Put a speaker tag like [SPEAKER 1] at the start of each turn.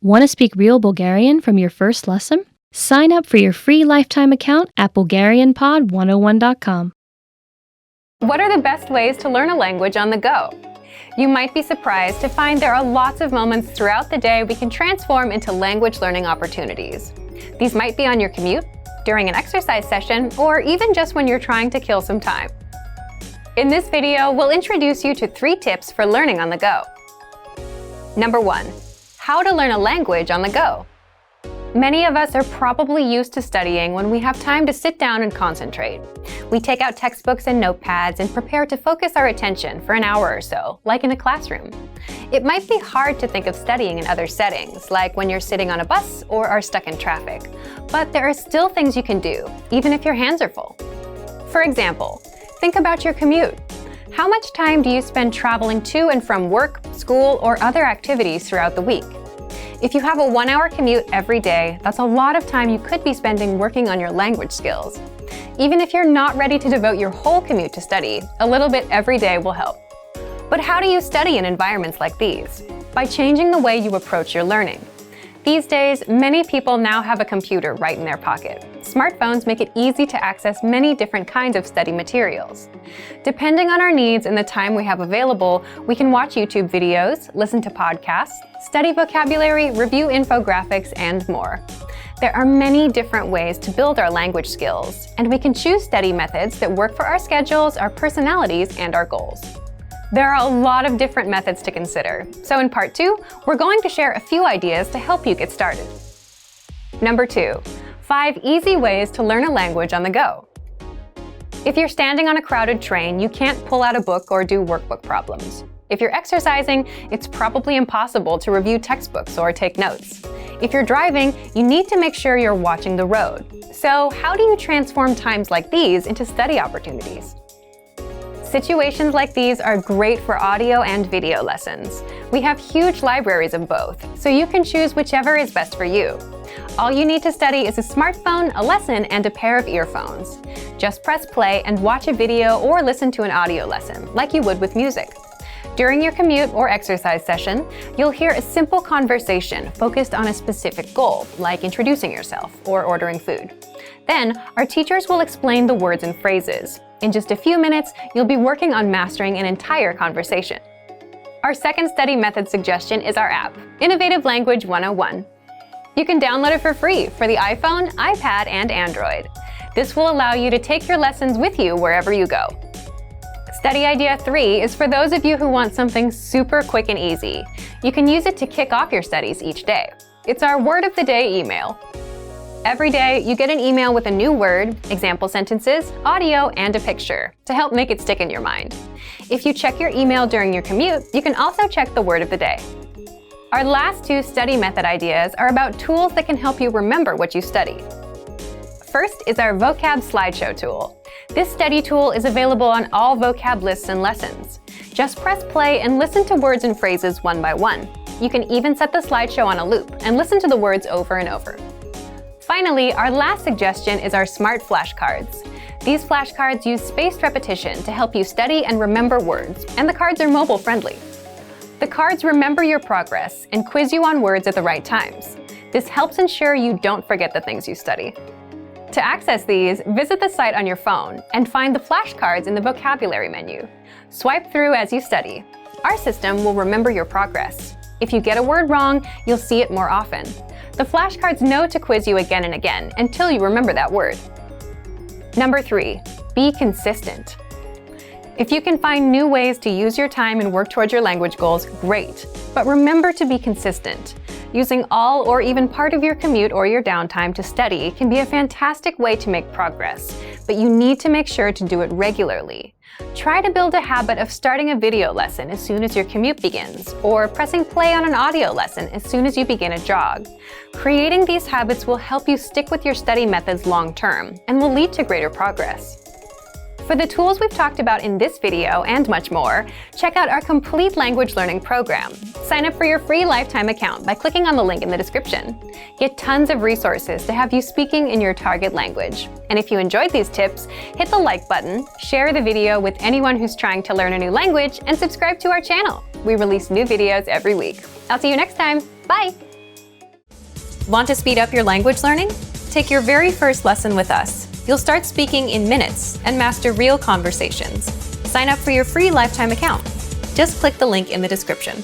[SPEAKER 1] Want to speak real Bulgarian from your first lesson? Sign up for your free lifetime account at BulgarianPod101.com.
[SPEAKER 2] What are the best ways to learn a language on the go? You might be surprised to find there are lots of moments throughout the day we can transform into language learning opportunities. These might be on your commute, during an exercise session, or even just when you're trying to kill some time. In this video, we'll introduce you to 3 tips for learning on the go. Number 1. How to learn a language on the go. Many of us are probably used to studying when we have time to sit down and concentrate. We take out textbooks and notepads and prepare to focus our attention for an hour or so, like in a classroom. It might be hard to think of studying in other settings, like when you're sitting on a bus or are stuck in traffic. But there are still things you can do, even if your hands are full. For example, think about your commute. How much time do you spend traveling to and from work, school, or other activities throughout the week? If you have a 1-hour commute every day, that's a lot of time you could be spending working on your language skills. Even if you're not ready to devote your whole commute to study, a little bit every day will help. But how do you study in environments like these? By changing the way you approach your learning. These days, many people now have a computer right in their pocket. Smartphones make it easy to access many different kinds of study materials. Depending on our needs and the time we have available, we can watch YouTube videos, listen to podcasts, study vocabulary, review infographics, and more. There are many different ways to build our language skills, and we can choose study methods that work for our schedules, our personalities, and our goals. There are a lot of different methods to consider, so in part 2, we're going to share a few ideas to help you get started. Number 2, 5 easy ways to learn a language on the go. If you're standing on a crowded train, you can't pull out a book or do workbook problems. If you're exercising, it's probably impossible to review textbooks or take notes. If you're driving, you need to make sure you're watching the road. So how do you transform times like these into study opportunities? Situations like these are great for audio and video lessons. We have huge libraries of both, so you can choose whichever is best for you. All you need to study is a smartphone, a lesson, and a pair of earphones. Just press play and watch a video or listen to an audio lesson, like you would with music. During your commute or exercise session, you'll hear a simple conversation focused on a specific goal, like introducing yourself or ordering food. Then, our teachers will explain the words and phrases. In just a few minutes, you'll be working on mastering an entire conversation. Our second study method suggestion is our app, Innovative Language 101. You can download it for free for the iPhone, iPad, and Android. This will allow you to take your lessons with you wherever you go. Study idea 3 is for those of you who want something super quick and easy. You can use it to kick off your studies each day. It's our word of the day email. Every day, you get an email with a new word, example sentences, audio, and a picture to help make it stick in your mind. If you check your email during your commute, you can also check the word of the day. Our last 2 study method ideas are about tools that can help you remember what you study. First is our vocab slideshow tool. This study tool is available on all vocab lists and lessons. Just press play and listen to words and phrases one by one. You can even set the slideshow on a loop and listen to the words over and over. Finally, our last suggestion is our smart flashcards. These flashcards use spaced repetition to help you study and remember words, and the cards are mobile friendly. The cards remember your progress and quiz you on words at the right times. This helps ensure you don't forget the things you study. To access these, visit the site on your phone and find the flashcards in the vocabulary menu. Swipe through as you study. Our system will remember your progress. If you get a word wrong, you'll see it more often. The flashcards know to quiz you again and again until you remember that word. Number 3, be consistent. If you can find new ways to use your time and work towards your language goals, great. But remember to be consistent. Using all or even part of your commute or your downtime to study can be a fantastic way to make progress, but you need to make sure to do it regularly. Try to build a habit of starting a video lesson as soon as your commute begins, or pressing play on an audio lesson as soon as you begin a jog. Creating these habits will help you stick with your study methods long term and will lead to greater progress. For the tools we've talked about in this video and much more, check out our complete language learning program. Sign up for your free lifetime account by clicking on the link in the description. Get tons of resources to have you speaking in your target language. And if you enjoyed these tips, hit the like button, share the video with anyone who's trying to learn a new language, and subscribe to our channel. We release new videos every week. I'll see you next time. Bye! Want to speed up your language learning? Take your very first lesson with us. You'll start speaking in minutes and master real conversations. Sign up for your free lifetime account. Just click the link in the description.